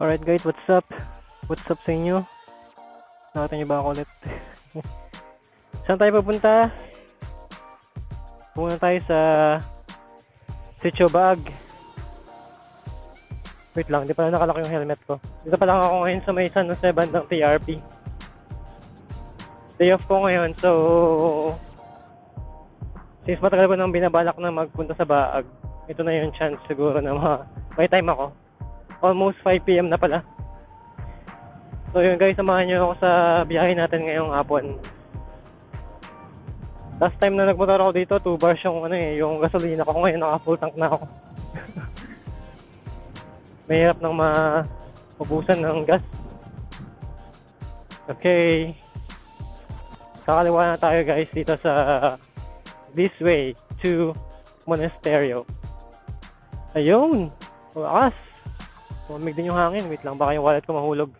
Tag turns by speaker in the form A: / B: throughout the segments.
A: Alright guys, what's up? What's up sa inyo? Nakita niyo ba ako ulit? Saan tayo pupunta? Pumunta tayo sa Sitio Bag. Wait lang, di pala nakalak yung helmet ko. Dito pa lang ako ngayon sa may San Jose bandang TRP. Day off ko ngayon, so since matagal ko nang binabalak na magpunta sa Baag, ito na yung chance siguro na may time ako. Almost 5 PM na pala. So yun guys, samahan nyo ako sa biyahe natin ngayong hapon. Last time na nagmotor ako dito, 2 bars yung gasolina ko. Ngayon naka full tank na ako. Mahirap nang maubusan ng gas. Okay. Kakaliwa na tayo guys dito sa this way to Monasterio. Ayun! Wakas! Tumamig din yung hangin. Wait lang, baka yung wallet ko mahulog.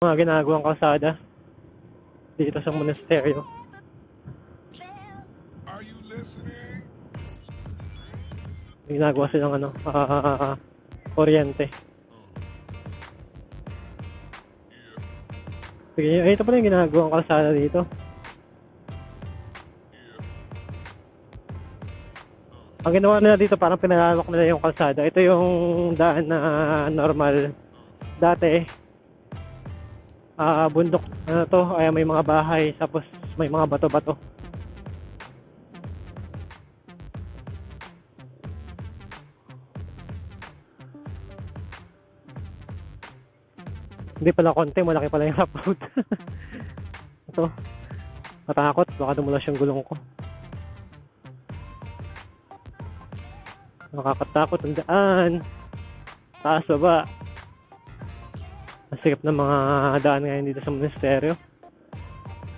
A: Mga ginagawang kalsada dito sa Monasterio. Ginagawa silang kuryente. Sige, ito pala yung ginagawang kalsada dito. Ang ginawa nila dito, parang pinalalak nila yung kalsada. Ito yung daan na normal dati. Bundok to, ay may mga bahay, tapos may mga bato-bato. Hindi pala konti, malaki pala yung rough road. Ito, matakot, baka dumulas yung gulong ko. Nakakatakot ang daan. Taas baba. Masikip ng mga daan ngayon dito sa Monasterio.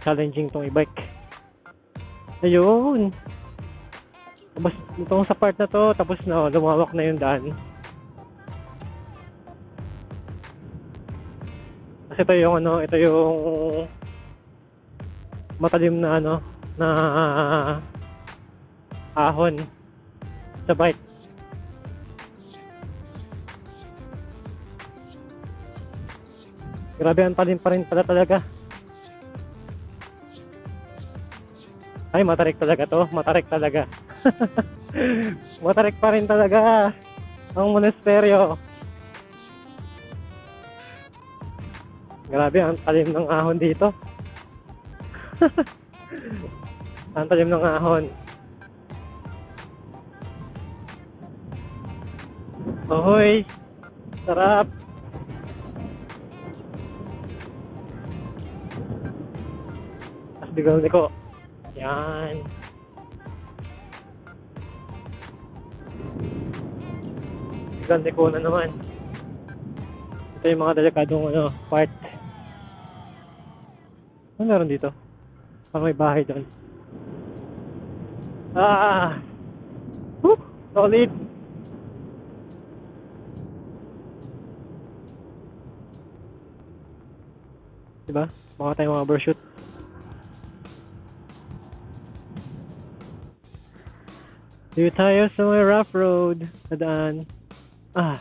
A: Challenging tong e-bike. Ayun. Tapos itong sa part na to, tapos na, lumawak na yung daan. Kasi ito yung matalim na na ahon sa bike. Grabe, ang talim pa rin pala talaga. Ay, matarik talaga to. Matarik talaga. Matarik pa rin talaga ang Monasterio. Grabe, ang talim ng ahon dito. Ang talim ng ahon. Ohoy! Sarap! Bigal ni ko. Yan. Bigal ni ko na naman. Ito yung mga delikadong part. Ano meron dito? Parang may bahay doon. Ah! Woo! Solid! Diba? Baka tayo mga overshoot. Dito tayo sa may rough road na daan. Ah!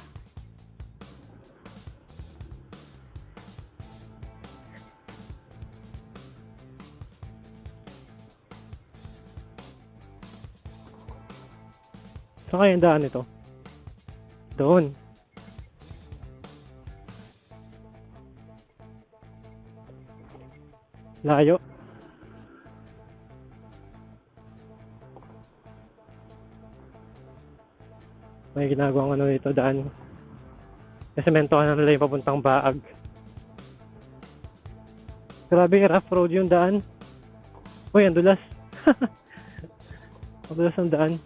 A: Saan kaya yung daan ito? Doon. Layo. May ginagawang ano dito, daan. Sementohan na nila yung papuntang Baag. Grabe, rough road yung daan. Uy, ang dulas. Ang dulas ang daan.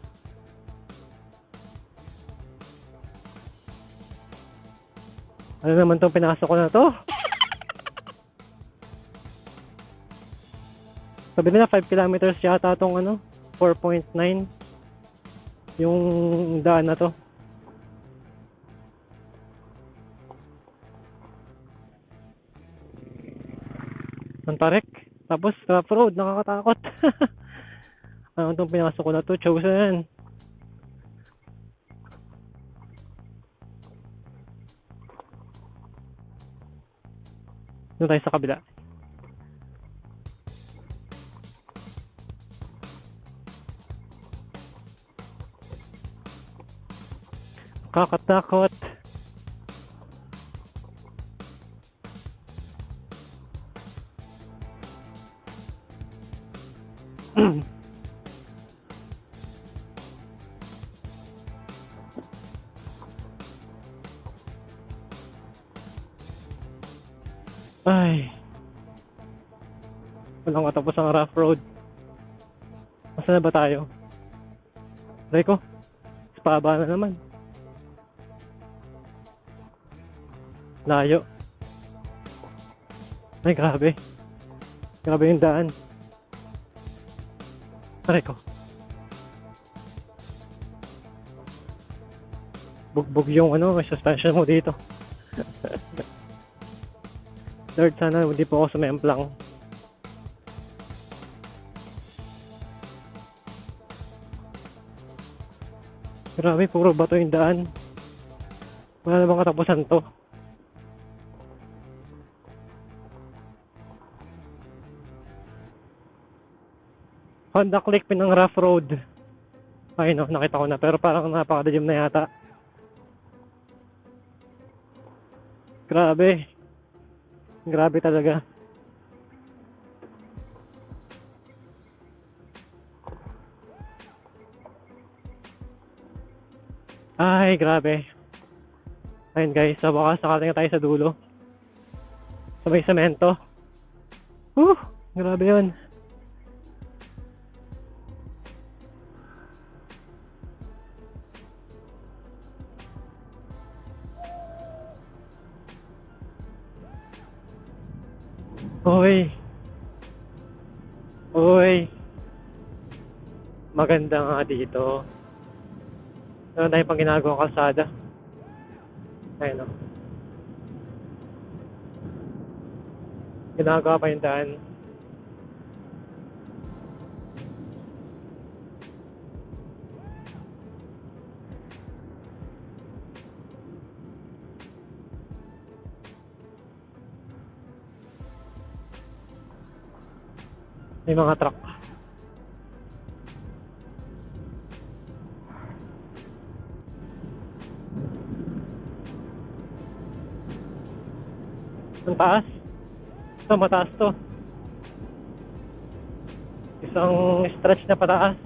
A: Ano naman tong pinasok ko na to? Sabi nila 5 kilometers yata tong 4.9 yung daan na to. Ang tarik. Tapos rough road, nakakatakot. Ano tong pinasok ko na to? Chosen. Doon tayo sa kabila. Kakatakot. Ay. Walang katapos ang rough road. Masa na ba tayo? Aray ko. Spaba na naman. Layo. Ay, grabe. Grabe yung daan. Aray ko. Bugbog yung suspension mo dito. Lord, sana hindi po ako sumemplang. Grabe, puro bato yung daan. Wala na bang katapusan to? Honda Click pinang rough road. Ay no, nakita ko na. Pero parang napakadilim na yata. Grabe. Grabe talaga. Ay, grabe. Ayun guys, sa wakas nakatingin tayo sa dulo. Sa may semento. Grabe yun. Uy. Uy. Maganda nga dito. Meron tayong pang ginagawang kalsada. Ayun o. Ginagawa pa yung daan. May mga truck. Ang taas. Ito, mataas to. Isang stretch na pataas.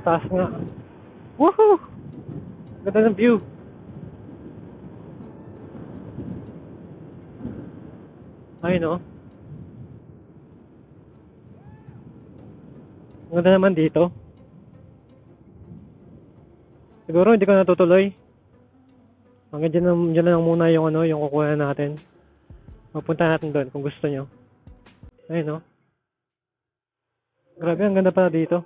A: Taas nga. Woohoo! Ganda ng view. Ayun oh. Ang ganda naman dito. Siguro hindi ko natutuloy. Hanggang dyan lang muna yung ano, yung kukuha natin. Mapunta natin doon kung gusto nyo. Ayun oh. Grabe, ang ganda pala dito.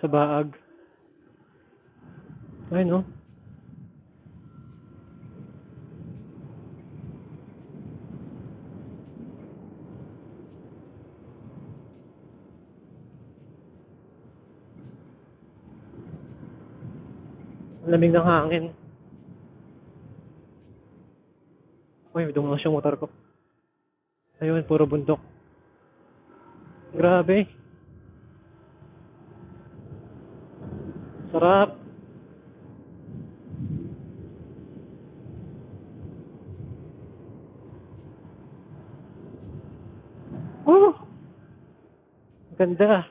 A: Sa Baag. Ayun oh. Ang lamig ng hangin. Uy, dumalas yung motor ko. Ayun, puro bundok. Grabe. Sarap. Oh! Ganda.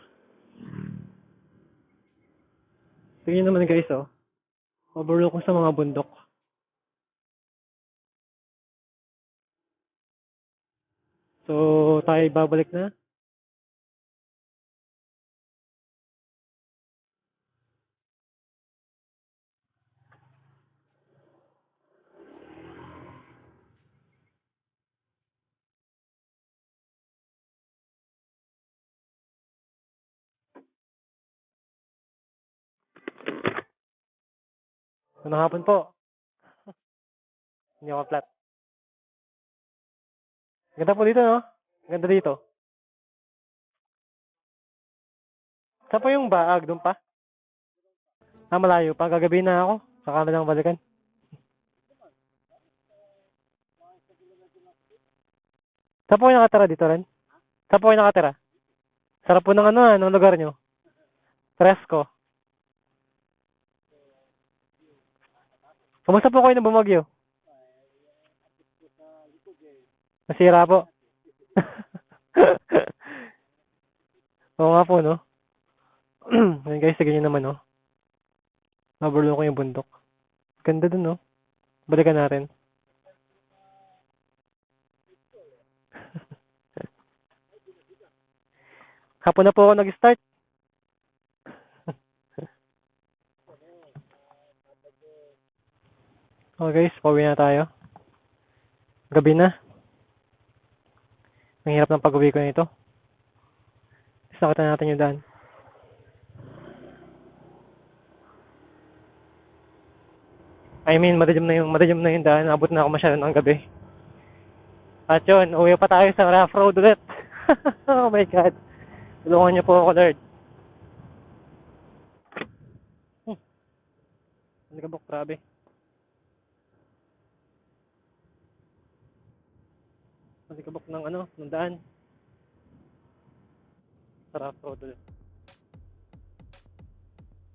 A: Tingnan naman guys oh. Overlook ko sa mga bundok. So, tayo babalik na. Ano hapon po? Hindi ako flat. Ganda po dito, no? Ganda dito. Saan po yung Baag? Doon pa? Ah, malayo pa. Gagabi na ako. Saka na lang balikan. Saan po kayo nakatira dito rin? Saan po kayo nakatira? Sarap po ng ano, anong lugar nyo? Fresco. Kumusta po kayo na bumagyo? Nasira po. Oo nga po, no? Ayan guys, sige nyo naman, no? Overlook ko yung bundok. Ganda dun, no? Balikan natin. Hapon na po ako nag-start. Okay guys, pauwi na tayo. Gabi na. Ang hirap ng pag-uwi ko nito. Sakita natin yung daan. I mean, madilim na yung daan. Abot na ako masyado ng gabi. At yun, uwi pa tayo sa rough road ulit. Oh my God. Tulungan niyo po ako, Lord. Nagabok, grabe. Nagabok ng ano, ng daan. Sa rough road ulit.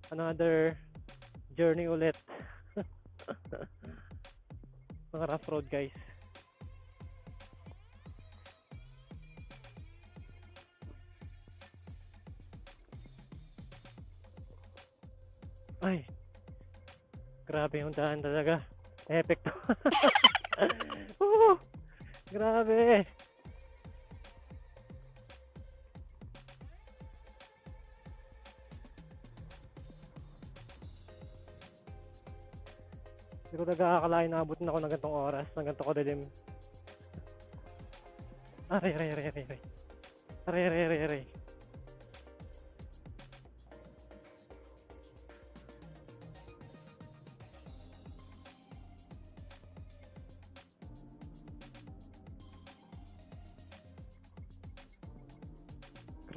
A: Another journey ulit. Mga rough road, guys. Ay, grabe yung daan talaga. Epic to. Grabe. Hindi ko nagkakalain na abutin ako ng gantong oras, ng gantong kadilim. Aray.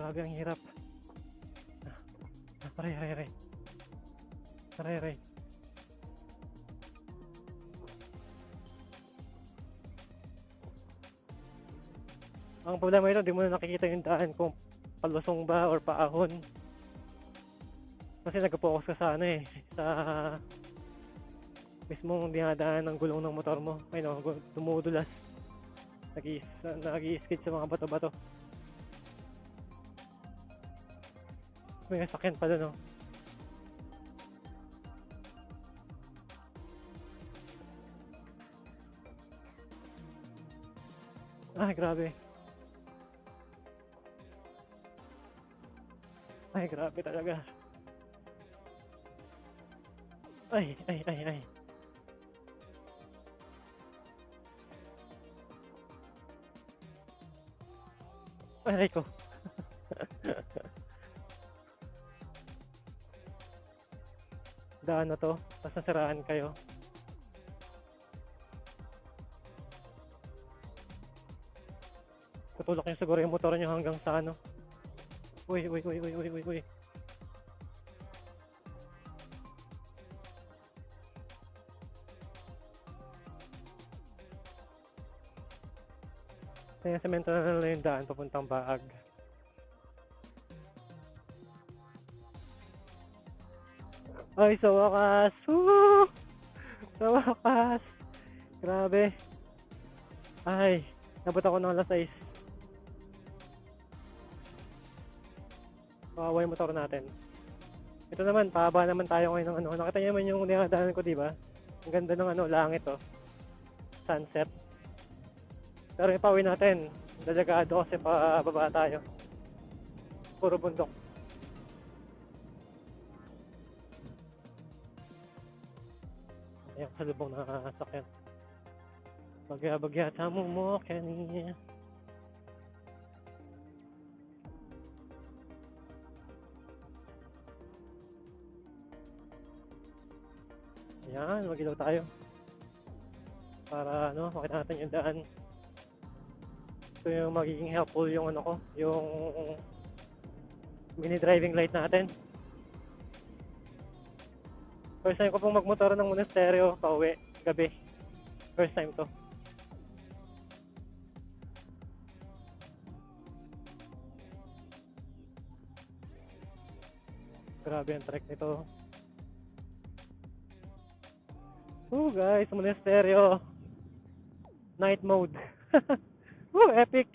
A: Grabe ang hirap. Aray. Ang problema ito, di mo na nakikita yung daan kung palusong ba or paahon. Kasi nag-focus ka sa ano eh, sa mismong dinadaan ng gulong ng motor mo. Ay no, dumudulas. Nag-i-skid sa mga bato-bato. may sasakyan pa doon, oh. Ay, grabe. Ay, grabe talaga. Ay, ay, ay, ay. Ay, ko. Daan na to, tapos nasiraan kayo. Tutulak niyo siguro yung motor niyo hanggang sa ano. Uy, uy, uy, uy, uy, uy, uy. Kaya semento na nila yung daan papuntang Baag. Ay, sa wakas! Woo! Sa wakas! Grabe! Ay, nabot ako ng alas 6. Kawawa yung motor natin. Ito naman, pahaba naman tayo ngayon ng ano. Nakita niyo naman yung dinadaanan ko, diba? Ang ganda ng ano, langit, oh. Sunset. Pero ipauwi natin. Delikado kasi pababa tayo. Puro bundok. Ayan, salubong na sakyan. Bagya-bagya, tamo mo, Kenny. Ayan, magilaw tayo. Para ano, makita natin yung daan. Ito yung magiging helpful yung ano ko, yung mini driving light natin. First time ko pong magmotor ng monasteryo pauwi, gabi. First time to. Grabe ang trek nito. Guys, monasteryo. Night mode. Epic.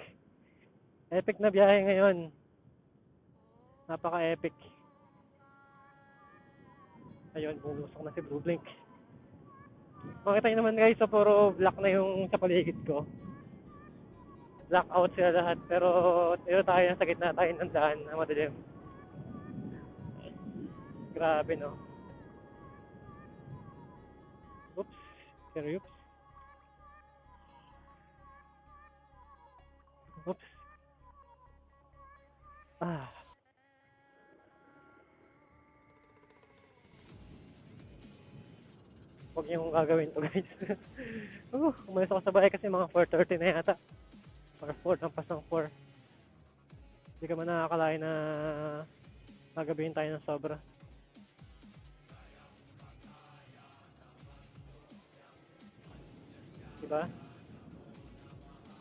A: Epic na biyahe ngayon. Napaka-epic. Ayun, bumusok na si Blue Blink. Makita nyo naman guys, so puro black na yung sa paligid ko. Blackout sila lahat, pero ito tayo nasa gitna tayo ng daan na madilim. Grabe, no? Oops. Pero oops. Oops. Ah. Huwag niyo kong gagawin to guys. Umalis ako sa bahay kasi mga 4:30 na yata. Or 4, lampas ng 4. Hindi ka man nakakalain na gagabihin tayo ng sobra. Diba?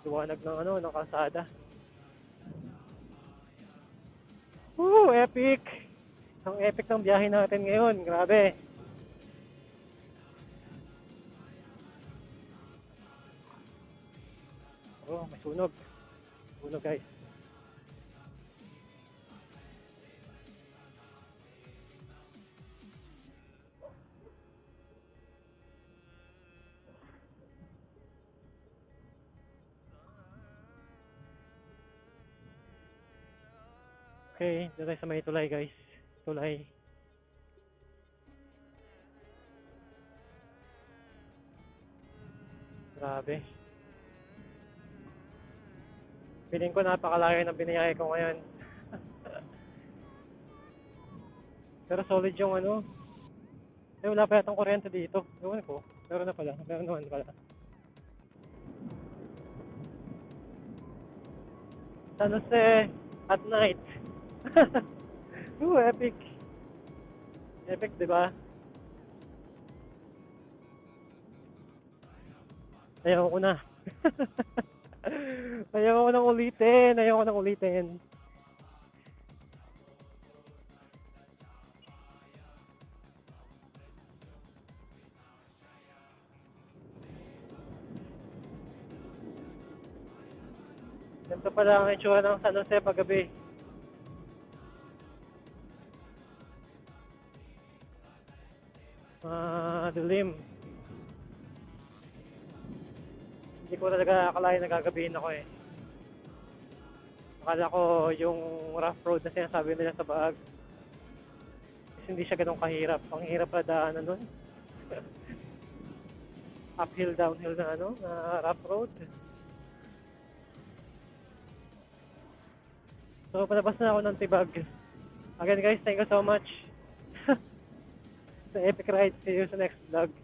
A: Liwanag ng ano, ng kalsada. Epic! Ang epic ng biyahe natin ngayon. Grabe. May sunog. Sunog guys. Okay, dito tayo sa may tulay guys. Tulay. Grabe. Feeling ko napakalayo ng binayahe ko ngayon. Pero solid yung ano. Wala pa yatang kuryente dito. Ewan ko. Meron na pala. Meron naman pala. San Jose at night. Epic. Epic, diba? Ayaw ko na. Ayaw ko nang ulitin. Ayaw ko nang ulitin. Ganito pala ang itsura ng San Jose paggabi. dilim. Hindi ko talaga akalain na gagabihin ako eh. Akala ko yung rough road na sinasabi nila sa Baag is hindi siya ganun kahirap. Ang hirap na daanan nun. Uphill, downhill na na rough road. So, palabas na ako ng Tibag. Again guys, thank you so much. Sa epic ride. See you sa next vlog.